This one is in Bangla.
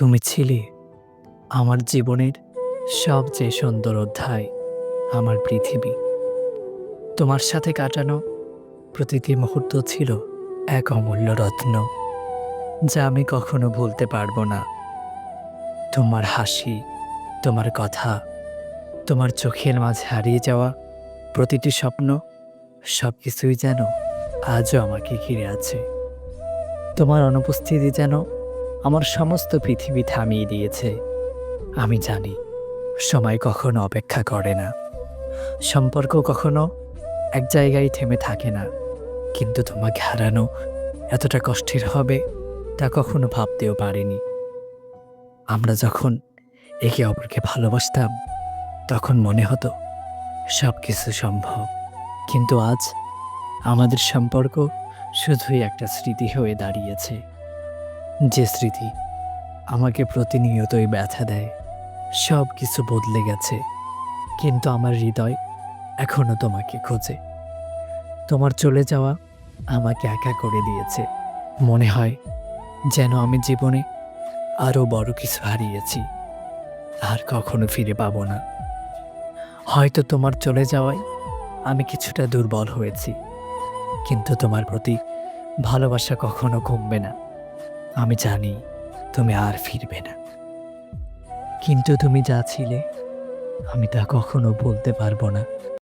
তুমি ছিলে আমার জীবনের সবচেয়ে সুন্দর অধ্যায়, আমার পৃথিবী। তোমার সাথে কাটানো প্রতিটি মুহূর্ত ছিল এক অমূল্য রত্ন, যা আমি কখনো ভুলতে পারবো না। তোমার হাসি, তোমার কথা, তোমার চোখের মাঝে হারিয়ে যাওয়া প্রতিটি স্বপ্ন, সব কিছুই যেন আজও আমাকে ঘিরে আছে। তোমার অনুপস্থিতি যেন আমার সমস্ত পৃথিবী থামিয়ে দিয়েছে। আমি জানি সময় কখনো অপেক্ষা করে না, সম্পর্ক কখনো এক জায়গায় থেমে থাকে না, কিন্তু তোমাকে হারানো এতটা কষ্টের হবে তা কখনো ভাবতেও পারিনি। আমরা যখন একে অপরকে ভালোবাসতাম তখন মনে হতো সব কিছু সম্ভব, কিন্তু আজ আমাদের সম্পর্ক শুধুই একটা স্মৃতি হয়ে দাঁড়িয়েছে, যে স্মৃতি আমাকে প্রতিনিয়তই ব্যথা দেয়। সব কিছু বদলে গেছে, কিন্তু আমার হৃদয় এখনো তোমাকে খোঁজে। তোমার চলে যাওয়া আমাকে একা করে দিয়েছে। মনে হয় যেন আমি জীবনে আরও বড় কিছু হারিয়েছি, আর কখনো ফিরে পাবো না। হয়তো তোমার চলে যাওয়ায় আমি কিছুটা দুর্বল হয়েছি, কিন্তু তোমার প্রতি ভালোবাসা কখনো কমবে না। আমি জানি তুমি আর ফিরবে না, কিন্তু তুমি যা ছিলে আমি তা কখনো বলতে পারবো না।